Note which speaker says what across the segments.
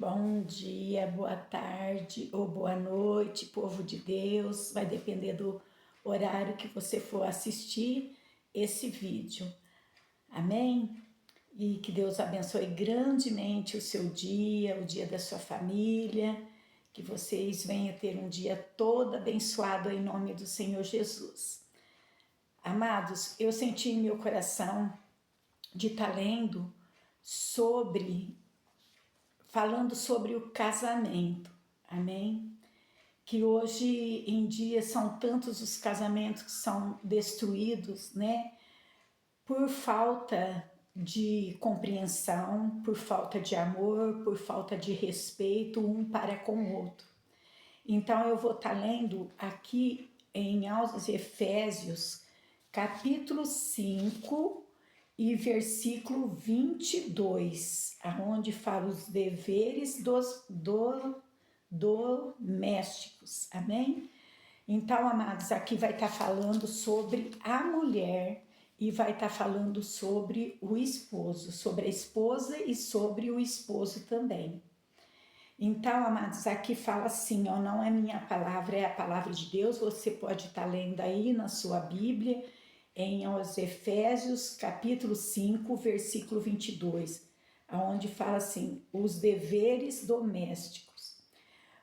Speaker 1: Bom dia, boa tarde ou boa noite, povo de Deus. Vai depender do horário que você for assistir esse vídeo. Amém? E que Deus abençoe grandemente o seu dia, o dia da sua família. Que vocês venham ter um dia todo abençoado em nome do Senhor Jesus. Amados, eu senti em meu coração de estar lendo falando sobre o casamento, amém? Que hoje em dia são tantos os casamentos que são destruídos, né? Por falta de compreensão, por falta de amor, por falta de respeito um para com o outro. Então eu vou estar lendo aqui aos Efésios, capítulo 5, e versículo 22, aonde fala os deveres dos domésticos, amém? Então, amados, aqui vai estar falando sobre a mulher e vai estar falando sobre o esposo, sobre a esposa e sobre o esposo também. Então, amados, aqui fala assim, ó, não é minha palavra, é a palavra de Deus, você pode estar lendo aí na sua Bíblia, aos Efésios, capítulo 5, versículo 22, onde fala assim, os deveres domésticos.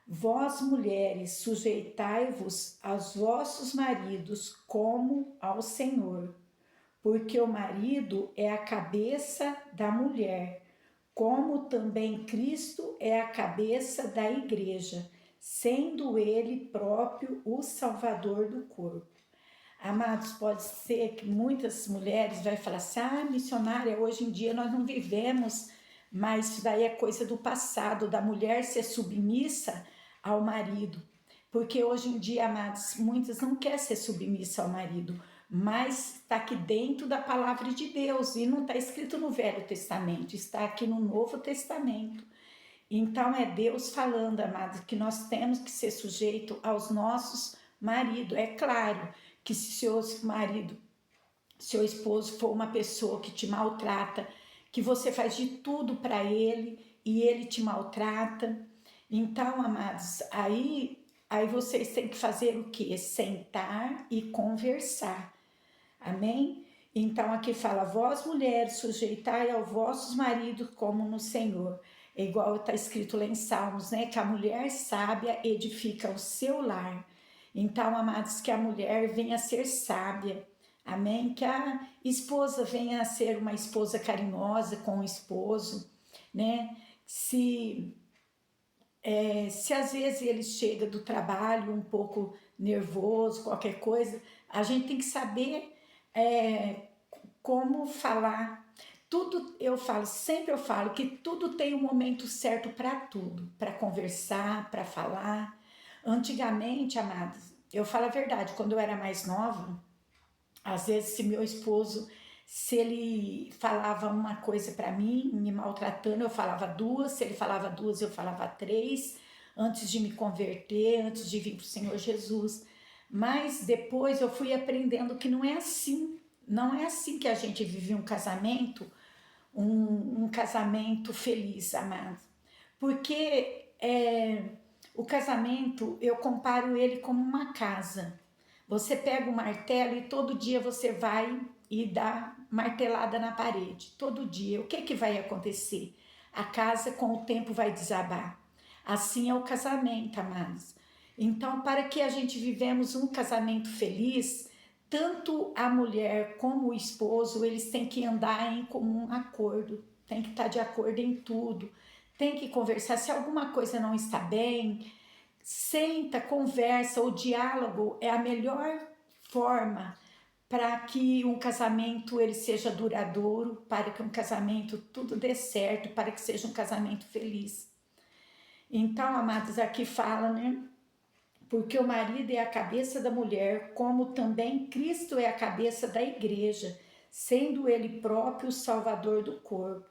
Speaker 1: Vós, mulheres, sujeitai-vos aos vossos maridos como ao Senhor, porque o marido é a cabeça da mulher, como também Cristo é a cabeça da igreja, sendo ele próprio o Salvador do corpo. Amados, pode ser que muitas mulheres vão falar assim, missionária, hoje em dia nós não vivemos, mas isso daí é coisa do passado, da mulher ser submissa ao marido. Porque hoje em dia, amados, muitas não querem ser submissa ao marido, mas está aqui dentro da palavra de Deus e não está escrito no Velho Testamento, está aqui no Novo Testamento. Então é Deus falando, amados, que nós temos que ser sujeito aos nossos maridos. É claro que se seu esposo for uma pessoa que te maltrata, que você faz de tudo para ele e ele te maltrata, então, amados, aí vocês têm que fazer o quê? Sentar e conversar. Amém? Então aqui fala, vós mulheres, sujeitai aos vossos maridos como no Senhor. É igual está escrito lá em Salmos, né? Que a mulher sábia edifica o seu lar. Então, amados, que a mulher venha a ser sábia. Amém? Que a esposa venha a ser uma esposa carinhosa com o esposo, né? Se às vezes ele chega do trabalho um pouco nervoso, qualquer coisa, a gente tem que saber como falar. Tudo sempre eu falo que tudo tem um momento certo para tudo, para conversar, para falar. Antigamente, amados, eu falo a verdade, quando eu era mais nova, às vezes se meu esposo, se ele falava uma coisa para mim, me maltratando, eu falava duas, se ele falava duas, eu falava três, antes de me converter, antes de vir para o Senhor Jesus. Mas depois eu fui aprendendo que não é assim. Não é assim que a gente vive um casamento, um casamento feliz, amado. Porque o casamento, eu comparo ele como uma casa. Você pega o martelo e todo dia você vai e dá martelada na parede. Todo dia. O que vai acontecer? A casa com o tempo vai desabar. Assim é o casamento, amados. Então, para que a gente vivemos um casamento feliz, tanto a mulher como o esposo, eles têm que andar em comum acordo, tem que estar de acordo em tudo, tem que conversar. Se alguma coisa não está bem, senta, conversa. O diálogo é a melhor forma para que um casamento ele seja duradouro, para que um casamento tudo dê certo, para que seja um casamento feliz. Então, amados, aqui fala, né? Porque o marido é a cabeça da mulher, como também Cristo é a cabeça da igreja, sendo ele próprio o salvador do corpo.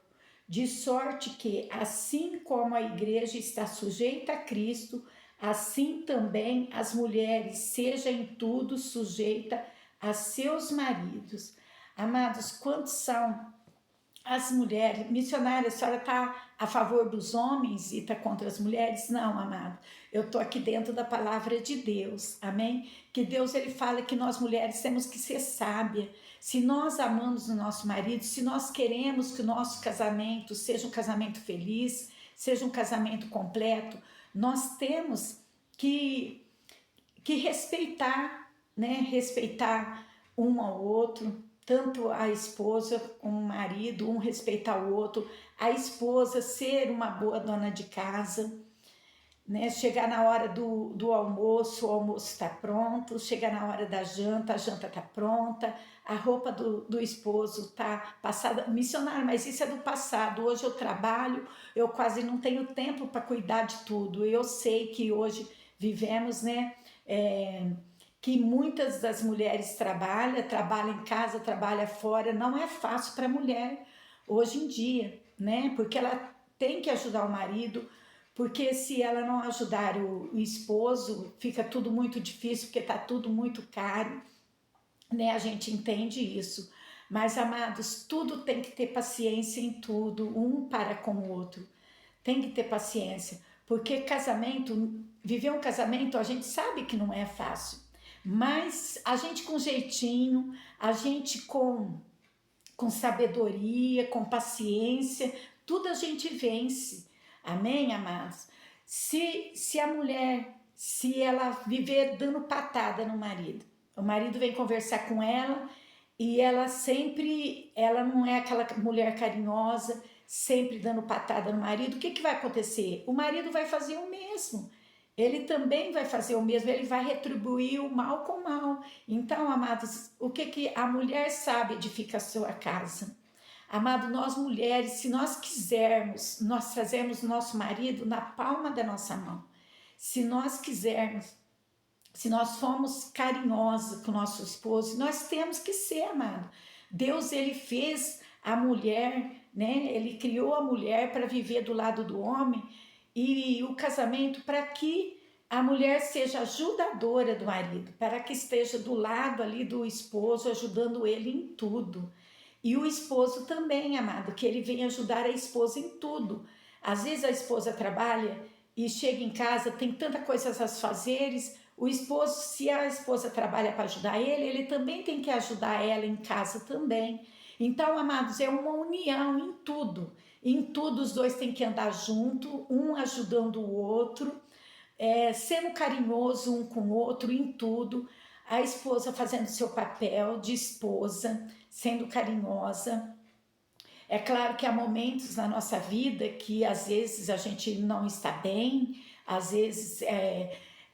Speaker 1: De sorte que, assim como a igreja está sujeita a Cristo, assim também as mulheres sejam em tudo sujeita a seus maridos. Amados, quantos são as mulheres, missionária, a senhora está a favor dos homens e está contra as mulheres? Não, amado. Eu estou aqui dentro da palavra de Deus, amém? Que Deus, ele fala que nós mulheres temos que ser sábias. Se nós amamos o nosso marido, se nós queremos que o nosso casamento seja um casamento feliz, seja um casamento completo, nós temos que respeitar, né? Respeitar um ao outro, tanto a esposa como o marido, um respeitar o outro, a esposa ser uma boa dona de casa, né? Chegar na hora do almoço, o almoço está pronto, chegar na hora da janta, a janta está pronta, a roupa do esposo está passada. Missionário, mas isso é do passado, hoje eu trabalho, eu quase não tenho tempo para cuidar de tudo. Eu sei que hoje vivemos, né? Que muitas das mulheres trabalham em casa, trabalham fora, não é fácil para a mulher hoje em dia, né? Porque ela tem que ajudar o marido, porque se ela não ajudar o esposo, fica tudo muito difícil, porque está tudo muito caro, né? A gente entende isso. Mas, amados, tudo tem que ter paciência em tudo, um para com o outro. Tem que ter paciência, porque casamento, viver um casamento, a gente sabe que não é fácil. Mas a gente com jeitinho, a gente com sabedoria, com paciência, tudo a gente vence. Amém, amados? Se a mulher, se ela viver dando patada no marido, o marido vem conversar com ela e ela não é aquela mulher carinhosa, sempre dando patada no marido, o que vai acontecer? O marido vai fazer o mesmo. Ele também vai fazer o mesmo, ele vai retribuir o mal com o mal. Então, amados, o que a mulher sabe edifica a sua casa. Amado, nós mulheres, se nós quisermos, nós trazemos nosso marido na palma da nossa mão. Se nós quisermos, se nós formos carinhosos com o nosso esposo, nós temos que ser, amado. Deus, ele fez a mulher, né? Ele criou a mulher para viver do lado do homem, e o casamento para que a mulher seja ajudadora do marido, para que esteja do lado ali do esposo, ajudando ele em tudo. E o esposo também, amado, que ele venha ajudar a esposa em tudo. Às vezes a esposa trabalha e chega em casa, tem tanta coisa a fazeres, o esposo, se a esposa trabalha para ajudar ele também tem que ajudar ela em casa também. Então, amados, é uma união em tudo. Em tudo os dois têm que andar junto, um ajudando o outro, sendo carinhoso um com o outro em tudo. A esposa fazendo seu papel de esposa, sendo carinhosa. É claro que há momentos na nossa vida que às vezes a gente não está bem, às vezes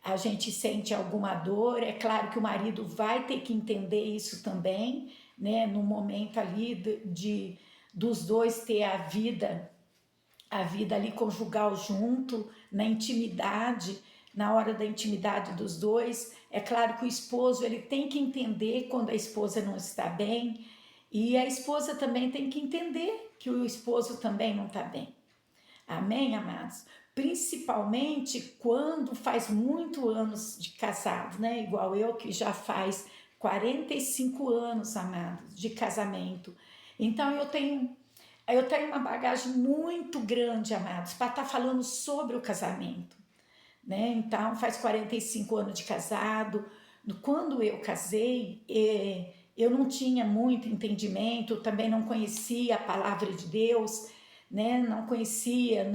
Speaker 1: a gente sente alguma dor. É claro que o marido vai ter que entender isso também, né? No momento ali dos dois ter a vida ali conjugal junto, na intimidade, na hora da intimidade dos dois. É claro que o esposo, ele tem que entender quando a esposa não está bem, e a esposa também tem que entender que o esposo também não está bem. Amém, amados? Principalmente quando faz muitos anos de casado, né? Igual eu, que já faz 45 anos, amados, de casamento. Então eu tenho uma bagagem muito grande, amados, para estar falando sobre o casamento, né? Então faz 45 anos de casado. Quando eu casei, eu não tinha muito entendimento, também não conhecia a palavra de Deus, né? Não conhecia,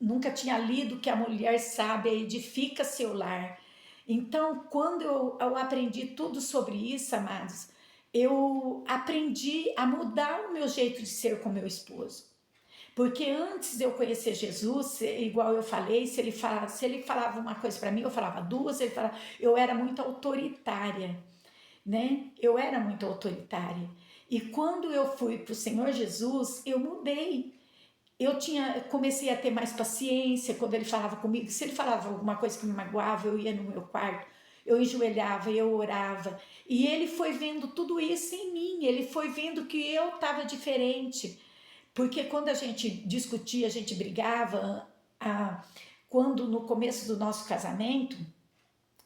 Speaker 1: nunca tinha lido que a mulher sábia edifica seu lar. Então, quando eu aprendi tudo sobre isso, amados, eu aprendi a mudar o meu jeito de ser com meu esposo. Porque antes de eu conhecer Jesus, igual eu falei, se ele falava uma coisa para mim, eu falava duas, eu era muito autoritária, né? Eu era muito autoritária. E quando eu fui para o Senhor Jesus, eu mudei. Comecei a ter mais paciência quando ele falava comigo. Se ele falava alguma coisa que me magoava, eu ia no meu quarto, eu enjoelhava, eu orava. E ele foi vendo tudo isso em mim, ele foi vendo que eu estava diferente. Porque quando a gente discutia, a gente brigava, quando no começo do nosso casamento,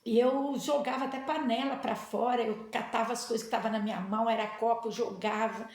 Speaker 1: eu jogava até panela para fora, eu catava as coisas que estavam na minha mão, era copo, jogava.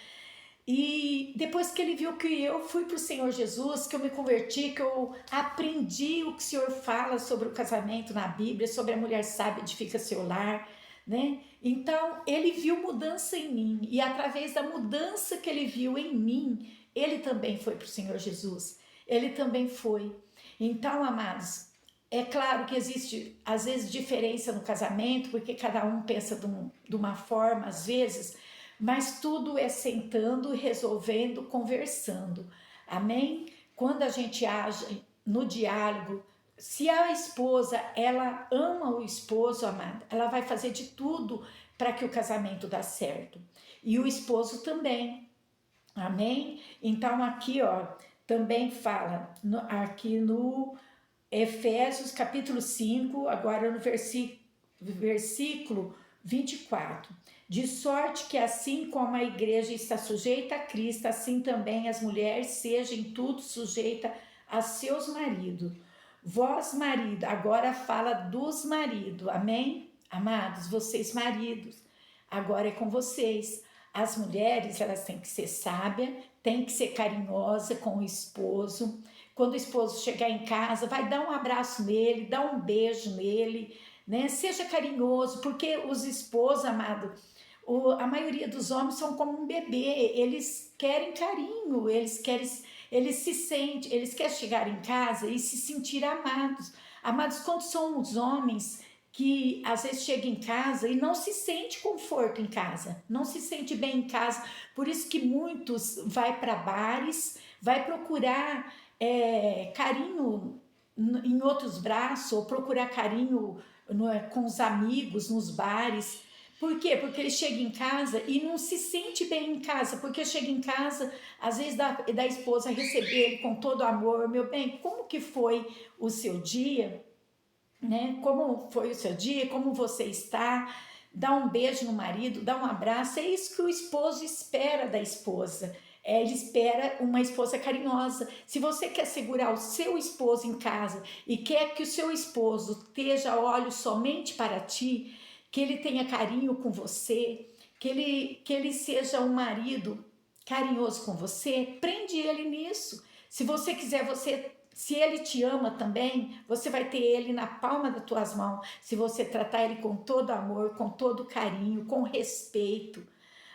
Speaker 1: E depois que ele viu que eu fui para o Senhor Jesus, que eu me converti, que eu aprendi o que o Senhor fala sobre o casamento na Bíblia, sobre a mulher sábia edifica seu lar, né? Então, ele viu mudança em mim, e através da mudança que ele viu em mim, ele também foi para o Senhor Jesus. Ele também foi. Então, amados, é claro que existe, às vezes, diferença no casamento, porque cada um pensa de uma forma, às vezes, mas tudo é sentando, resolvendo, conversando. Amém? Quando a gente age no diálogo, se a esposa, ela ama o esposo, amada, ela vai fazer de tudo para que o casamento dê certo. E o esposo também. Amém? Então aqui, ó, também fala, aqui no Efésios capítulo 5, agora no versículo 24. De sorte que assim como a igreja está sujeita a Cristo, assim também as mulheres sejam em tudo sujeitas a seus maridos. Vós, marido, agora fala dos maridos, amém? Amados, vocês maridos, agora é com vocês. As mulheres, elas têm que ser sábias, têm que ser carinhosa com o esposo. Quando o esposo chegar em casa, vai dar um abraço nele, dá um beijo nele, né? Seja carinhoso, porque os esposos, amado, a maioria dos homens são como um bebê, eles querem carinho, eles se sentem, eles querem chegar em casa e se sentir amados. Amados, quando são os homens que às vezes chegam em casa e não se sente conforto em casa, não se sente bem em casa, por isso que muitos vai para bares, vai procurar carinho em outros braços, ou procurar carinho com os amigos, nos bares. Por quê? Porque ele chega em casa e não se sente bem em casa, porque chega em casa, às vezes da esposa receber ele com todo amor, meu bem, como que foi o seu dia, né? Como foi o seu dia, como você está, dá um beijo no marido, dá um abraço, é isso que o esposo espera da esposa. Ele espera uma esposa carinhosa. Se você quer segurar o seu esposo em casa e quer que o seu esposo esteja olhos somente para ti, que ele tenha carinho com você, que ele seja um marido carinhoso com você, prende ele nisso. Se você quiser, se ele te ama também, você vai ter ele na palma das tuas mãos, se você tratar ele com todo amor, com todo carinho, com respeito.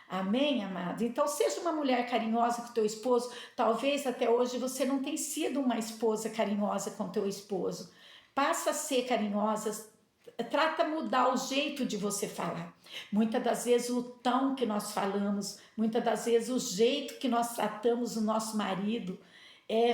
Speaker 1: Amém, amado? Então, seja uma mulher carinhosa com teu esposo. Talvez até hoje você não tenha sido uma esposa carinhosa com teu esposo. Passa a ser carinhosa, trata mudar o jeito de você falar. Muitas das vezes o tom que nós falamos, muitas das vezes o jeito que nós tratamos o nosso marido,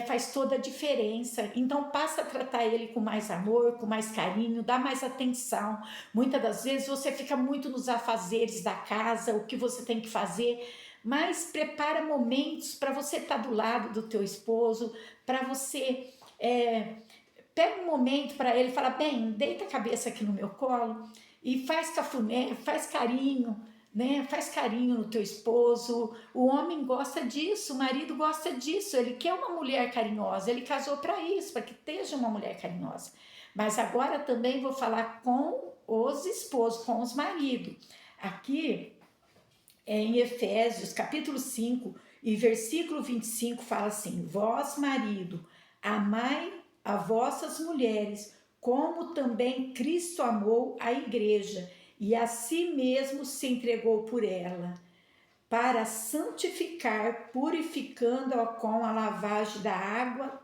Speaker 1: faz toda a diferença. Então passa a tratar ele com mais amor, com mais carinho, dá mais atenção. Muitas das vezes você fica muito nos afazeres da casa, o que você tem que fazer, mas prepara momentos para você estar do lado do teu esposo, para você pega um momento para ele e fala, bem, deita a cabeça aqui no meu colo e faz cafuné, faz carinho, né? Faz carinho no teu esposo. O homem gosta disso, o marido gosta disso, ele quer uma mulher carinhosa, ele casou para isso, para que esteja uma mulher carinhosa. Mas agora também vou falar com os esposos, com os maridos. Aqui em Efésios capítulo 5 e versículo 25 fala assim, vós marido, amai a vossas mulheres, como também Cristo amou a igreja e a si mesmo se entregou por ela, para santificar, purificando-a com a lavagem da água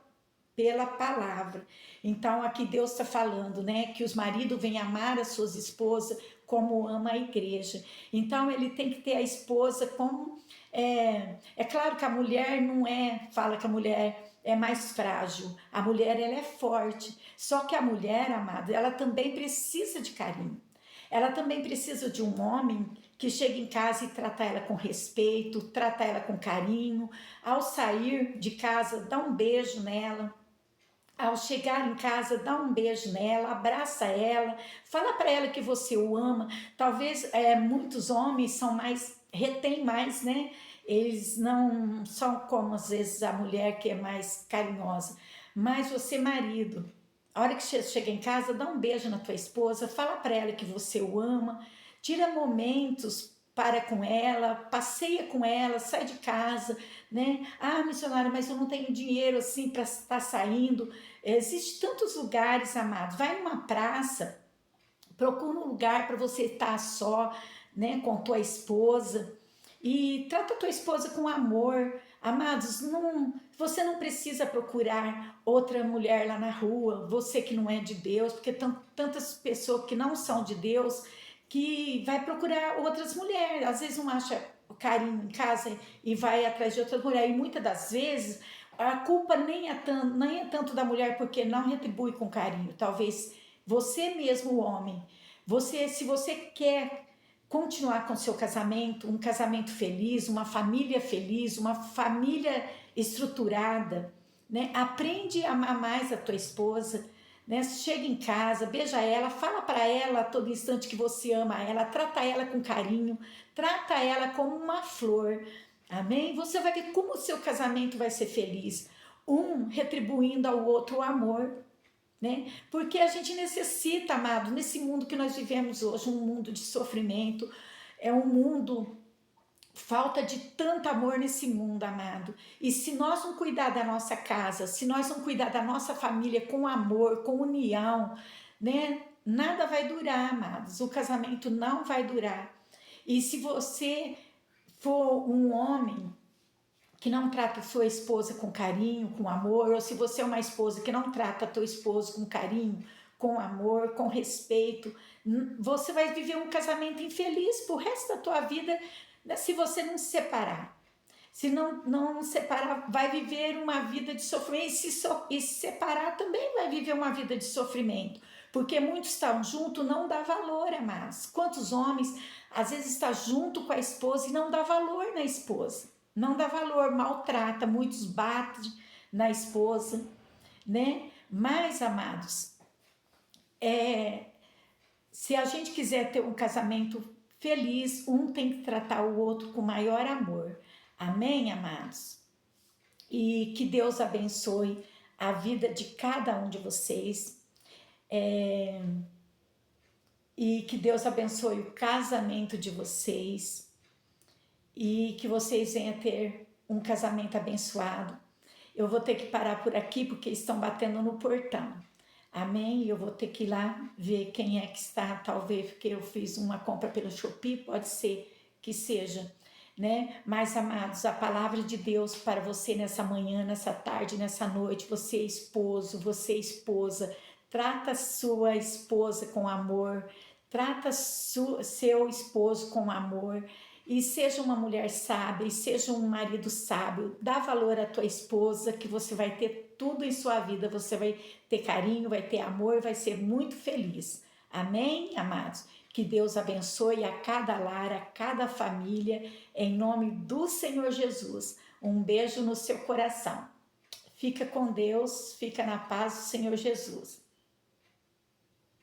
Speaker 1: pela palavra. Então aqui Deus está falando, né, que os maridos vêm amar as suas esposas como ama a igreja. Então ele tem que ter a esposa como... É claro que a mulher não fala que a mulher é mais frágil, a mulher ela é forte, só que a mulher, amada, ela também precisa de carinho. Ela também precisa de um homem que chegue em casa e trata ela com respeito, trata ela com carinho. Ao sair de casa, dá um beijo nela. Ao chegar em casa, dá um beijo nela, abraça ela, fala para ela que você o ama. Talvez muitos homens são mais, retém mais, né? Eles não são como às vezes a mulher que é mais carinhosa. Mas você, marido, a hora que você chega em casa, dá um beijo na tua esposa, fala para ela que você o ama, tira momentos para com ela, passeia com ela, sai de casa, né? Ah, missionária, mas eu não tenho dinheiro assim para estar saindo. Existem tantos lugares, amados. Vai numa praça, procura um lugar para você estar só, né, com tua esposa, e trata a tua esposa com amor. Amados, você não precisa procurar outra mulher lá na rua, você que não é de Deus, porque tantas pessoas que não são de Deus, que vai procurar outras mulheres, às vezes não acha carinho em casa e vai atrás de outras mulheres, e muitas das vezes a culpa nem é tanto da mulher porque não retribui com carinho, talvez você mesmo, homem, se você quer continuar com seu casamento, um casamento feliz, uma família estruturada, né? Aprende a amar mais a tua esposa, né? Chega em casa, beija ela, fala para ela a todo instante que você ama ela, trata ela com carinho, trata ela como uma flor, amém? Você vai ver como o seu casamento vai ser feliz, um retribuindo ao outro o amor, né? Porque a gente necessita, amado, nesse mundo que nós vivemos hoje, um mundo de sofrimento, é um mundo, falta de tanto amor nesse mundo, amado. E se nós não cuidar da nossa casa, se nós não cuidar da nossa família com amor, com união, né? Nada vai durar, amados. O casamento não vai durar. E se você for um homem que não trata sua esposa com carinho, com amor, ou se você é uma esposa que não trata teu esposo com carinho, com amor, com respeito, você vai viver um casamento infeliz pro resto da tua vida, né, se você não se separar. Se não separar, vai viver uma vida de sofrimento, e se separar também vai viver uma vida de sofrimento, porque muitos estão juntos, não dá valor, amados. Quantos homens às vezes estão junto com a esposa e não dá valor na esposa, não dá valor, maltrata, muitos batem na esposa, né? Mas, amados, se a gente quiser ter um casamento feliz, um tem que tratar o outro com maior amor. Amém, amados? E que Deus abençoe a vida de cada um de vocês. E que Deus abençoe o casamento de vocês. E que vocês venham ter um casamento abençoado. Eu vou ter que parar por aqui porque estão batendo no portão. Amém? Eu vou ter que ir lá ver quem é que está, talvez porque eu fiz uma compra pelo Shopee, pode ser que seja, né? Mas, amados, a palavra de Deus para você nessa manhã, nessa tarde, nessa noite, você esposo, você esposa, trata sua esposa com amor, trata seu esposo com amor, e seja uma mulher sábia, e seja um marido sábio, dá valor à tua esposa, que você vai ter tudo em sua vida, você vai ter carinho, vai ter amor, vai ser muito feliz. Amém, amados? Que Deus abençoe a cada lar, a cada família, em nome do Senhor Jesus. Um beijo no seu coração. Fica com Deus, fica na paz do Senhor Jesus.